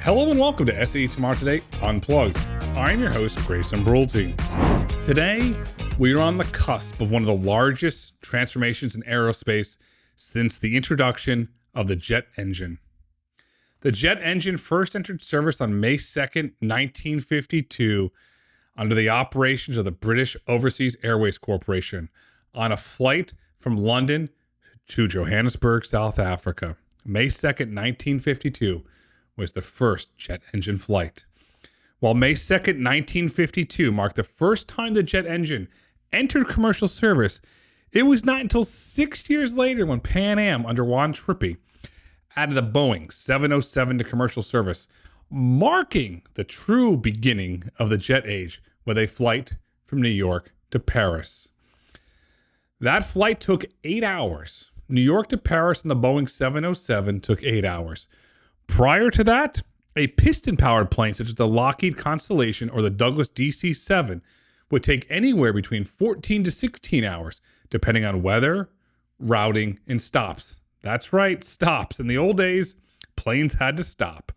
Hello and welcome to SAE Tomorrow Today Unplugged. I'm your host, Grayson Brulte. Today, we are on the cusp of one of the largest transformations in aerospace since the introduction of the jet engine. The jet engine first entered service on May 2nd, 1952, under the operations of the British Overseas Airways Corporation on a flight from London to Johannesburg, South Africa. May 2nd, 1952 was the first jet engine flight. While May 2nd, 1952 marked the first time the jet engine entered commercial service, it was not until 6 years later when Pan Am under Juan Trippe added the Boeing 707 to commercial service, marking the true beginning of the jet age with a flight from New York to Paris. That flight took 8 hours. New York to Paris on the Boeing 707 took 8 hours. Prior to that, a piston-powered plane such as the Lockheed Constellation or the Douglas DC-7 would take anywhere between 14 to 16 hours, depending on weather, routing, and stops. That's right, stops. In the old days, planes had to stop.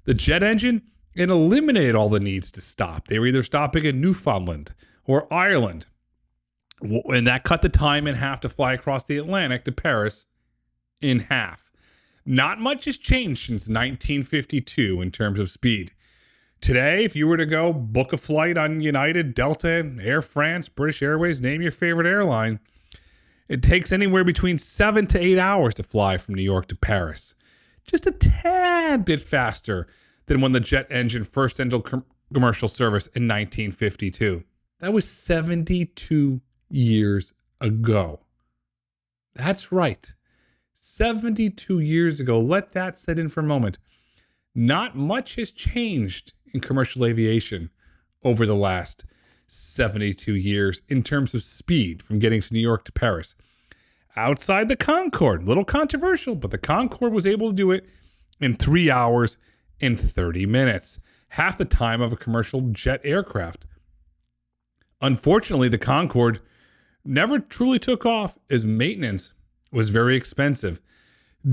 The jet engine, it eliminated all the needs to stop. They were either stopping in Newfoundland or Ireland, and that cut the time in half to fly across the Atlantic to Paris in half. Not much has changed since 1952 in terms of speed. Today, if you were to go book a flight on United, Delta, Air France, British Airways, name your favorite airline, it takes anywhere between 7 to 8 hours to fly from New York to Paris. Just a tad bit faster than when the jet engine first entered commercial service in 1952. That was 72 years ago. That's right. 72 years ago. Let that set in for a moment. Not much has changed in commercial aviation over the last 72 years in terms of speed from getting to New York to Paris. Outside the Concorde, little controversial, but the Concorde was able to do it in 3 hours and 30 minutes, half the time of a commercial jet aircraft. Unfortunately, the Concorde never truly took off as maintenance was very expensive.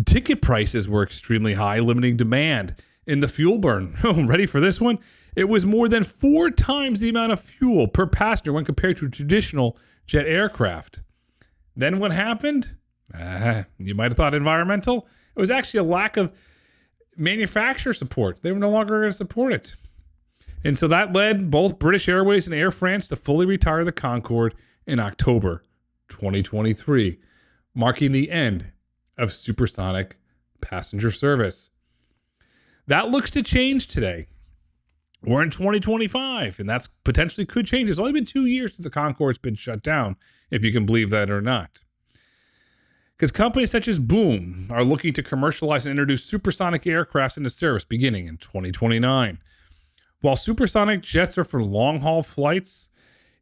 Ticket prices were extremely high, limiting demand. In the fuel burn, ready for this one? It was more than 4 times the amount of fuel per passenger when compared to a traditional jet aircraft. Then what happened? You might have thought environmental. It was actually a lack of manufacturer support. They were no longer going to support it. And so that led both British Airways and Air France to fully retire the Concorde in October 2023. Marking the end of supersonic passenger service. That looks to change today. We're in 2025, and that's potentially could change. It's only been 2 years since the Concorde's been shut down, if you can believe that or not. Because companies such as Boom are looking to commercialize and introduce supersonic aircrafts into service beginning in 2029. While supersonic jets are for long-haul flights,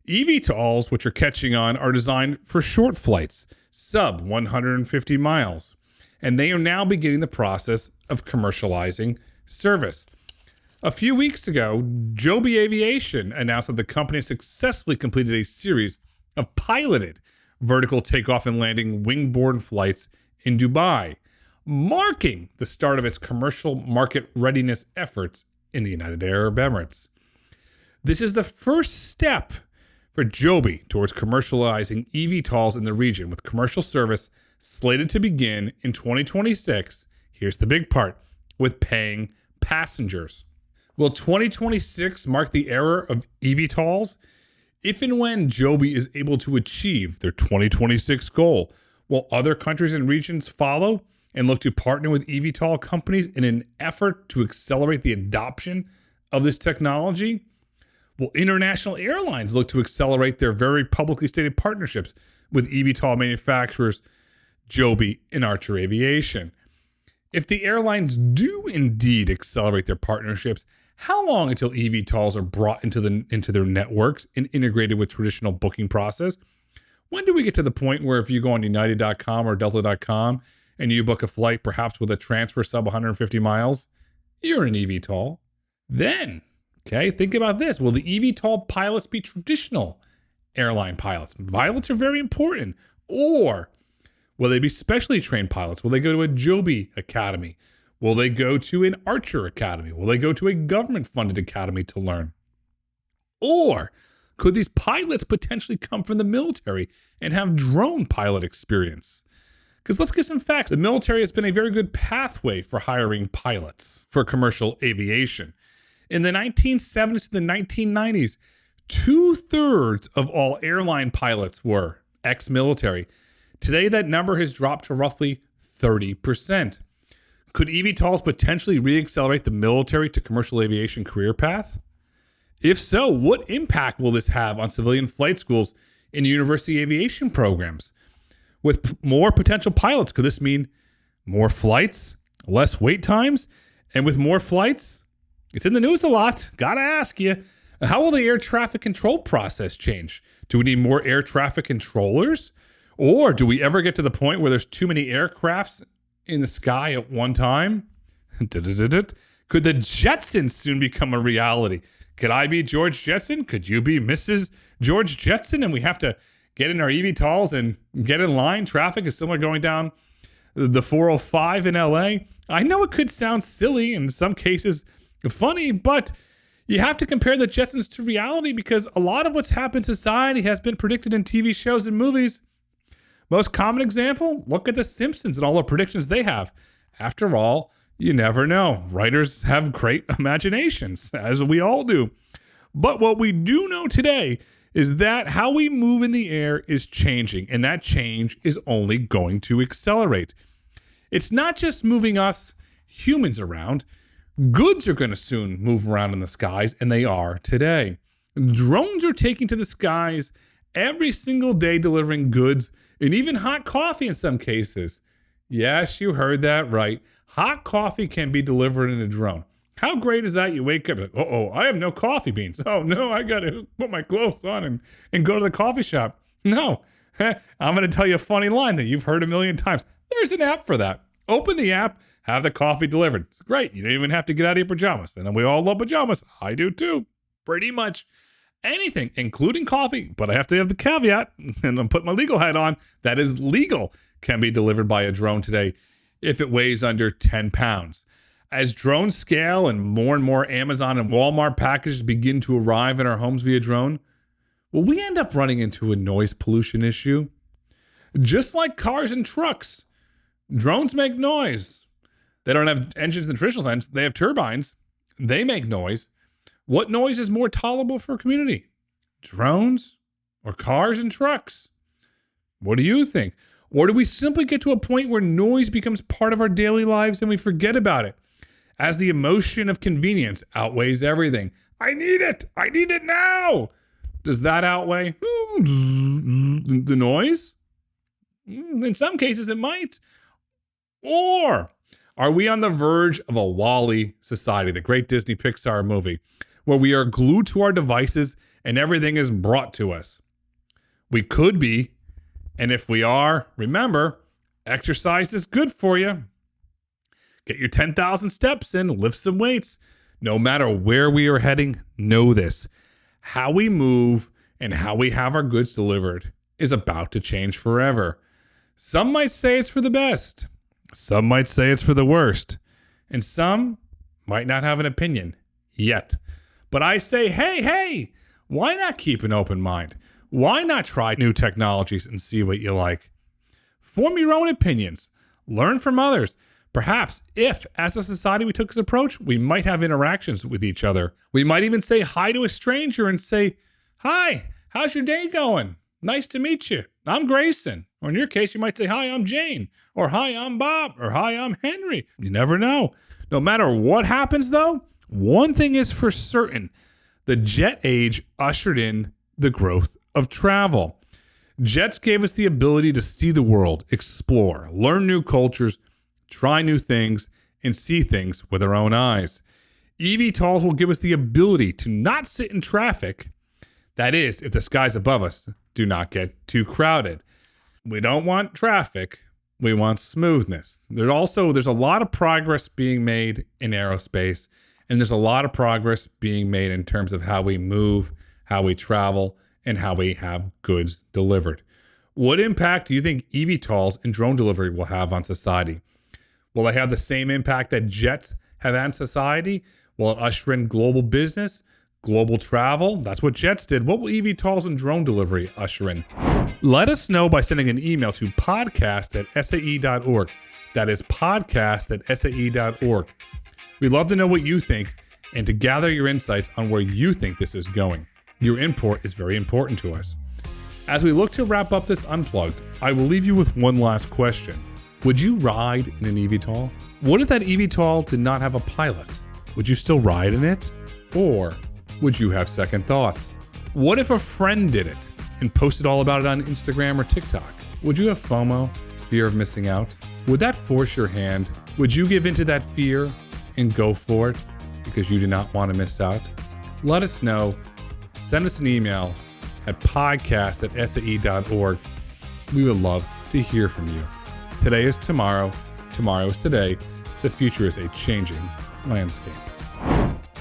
eVTOLs, which are catching on, are designed for short flights, sub 150 miles, and they are now beginning the process of commercializing service. A few weeks ago, Joby Aviation announced that the company successfully completed a series of piloted vertical takeoff and landing wing-borne flights in Dubai, marking the start of its commercial market readiness efforts in the United Arab Emirates. This is the first step for Joby towards commercializing eVTOLs in the region, with commercial service slated to begin in 2026. Here's the big part, with paying passengers. Will 2026 mark the era of eVTOLs? If and when Joby is able to achieve their 2026 goal, will other countries and regions follow and look to partner with eVTOL companies in an effort to accelerate the adoption of this technology? Will international airlines look to accelerate their very publicly stated partnerships with eVTOL manufacturers Joby and Archer Aviation? If the airlines do indeed accelerate their partnerships, how long until eVTOLs are brought into their networks and integrated with traditional booking process? When do we get to the point where if you go on United.com or Delta.com and you book a flight, perhaps with a transfer sub 150 miles, you're an eVTOL? Then, okay, think about this. Will the eVTOL pilots be traditional airline pilots? Pilots are very important. Or will they be specially trained pilots? Will they go to a Joby Academy? Will they go to an Archer Academy? Will they go to a government-funded academy to learn? Or could these pilots potentially come from the military and have drone pilot experience? Because let's get some facts. The military has been a very good pathway for hiring pilots for commercial aviation. In the 1970s to the 1990s, 2/3 of all airline pilots were ex-military. Today, that number has dropped to roughly 30%. Could eVTOLs potentially re-accelerate the military to commercial aviation career path? If so, what impact will this have on civilian flight schools and university aviation programs? With more potential pilots, could this mean more flights, less wait times? And with more flights, it's in the news a lot. Gotta ask you, how will the air traffic control process change? Do we need more air traffic controllers? Or do we ever get to the point where there's too many aircrafts in the sky at one time? Could the Jetsons soon become a reality? Could I be George Jetson? Could you be Mrs. George Jetson? And we have to get in our eVTOLs and get in line. Traffic is similar going down the 405 in LA. I know it could sound silly, in some cases funny, but you have to compare the Jetsons to reality because a lot of what's happened in society has been predicted in TV shows and movies. Most common example, look at The Simpsons and all the predictions they have. After all, you never know. Writers have great imaginations, as we all do. But what we do know today is that how we move in the air is changing, and that change is only going to accelerate. It's not just moving us humans around. Goods are going to soon move around in the skies, and they are today. Drones are taking to the skies every single day, delivering goods and even hot coffee in some cases. Yes, you heard that right. Hot coffee can be delivered in a drone. How great is that? You wake up, I have no coffee beans. Oh no, I got to put my clothes on and go to the coffee shop. No, I'm going to tell you a funny line that you've heard a million times. There's an app for that. Open the app, have the coffee delivered. It's great. You don't even have to get out of your pajamas. And we all love pajamas. I do too. Pretty much anything, including coffee. But I have to have the caveat, and I'm putting my legal hat on, that is legal, can be delivered by a drone today if it weighs under 10 pounds. As drones scale and more Amazon and Walmart packages begin to arrive in our homes via drone, will we end up running into a noise pollution issue? Just like cars and trucks, drones make noise. They don't have engines in the traditional sense. They have turbines. They make noise. What noise is more tolerable for a community? Drones or cars and trucks? What do you think? Or do we simply get to a point where noise becomes part of our daily lives and we forget about it? As the emotion of convenience outweighs everything. I need it. I need it now. Does that outweigh the noise? In some cases, it might. Or are we on the verge of a WALL-E society, the great Disney Pixar movie, where we are glued to our devices and everything is brought to us? We could be. And if we are, remember, exercise is good for you. Get your 10,000 steps in, lift some weights. No matter where we are heading, know this. How we move and how we have our goods delivered is about to change forever. Some might say it's for the best. Some might say it's for the worst. And some might not have an opinion yet. But I say, hey, why not keep an open mind? Why not try new technologies and see what you like? Form your own opinions. Learn from others. Perhaps if, as a society, we took this approach, we might have interactions with each other. We might even say hi to a stranger and say, hi, how's your day going? Nice to meet you. I'm Grayson. Or in your case, you might say, hi, I'm Jane. Or hi, I'm Bob. Or hi, I'm Henry. You never know. No matter what happens, though, one thing is for certain. The jet age ushered in the growth of travel. Jets gave us the ability to see the world, explore, learn new cultures, try new things, and see things with our own eyes. eVTOLs will give us the ability to not sit in traffic. That is, if the skies above us do not get too crowded. We don't want traffic. We want smoothness. There's a lot of progress being made in aerospace, and there's a lot of progress being made in terms of how we move, how we travel, and how we have goods delivered. What impact do you think eVTOLs and drone delivery will have on society? Will they have the same impact that jets have on society? Will it usher in global business, global travel? That's what jets did. What will eVTOLs and drone delivery usher in? Let us know by sending an email to podcast@sae.org. That is podcast@sae.org. We'd love to know what you think and to gather your insights on where you think this is going. Your input is very important to us. As we look to wrap up this Unplugged, I will leave you with one last question. Would you ride in an eVTOL? What if that eVTOL did not have a pilot? Would you still ride in it? Or would you have second thoughts? What if a friend did it and posted all about it on Instagram or TikTok? Would you have FOMO, fear of missing out? Would that force your hand? Would you give into that fear and go for it because you do not want to miss out? Let us know. Send us an email at podcast@sae.org. We would love to hear from you. Today is tomorrow. Tomorrow is today. The future is a changing landscape.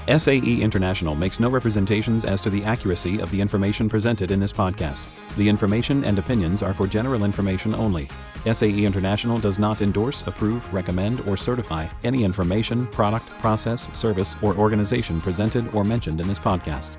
SAE International makes no representations as to the accuracy of the information presented in this podcast. The information and opinions are for general information only. SAE International does not endorse, approve, recommend, or certify any information, product, process, service, or organization presented or mentioned in this podcast.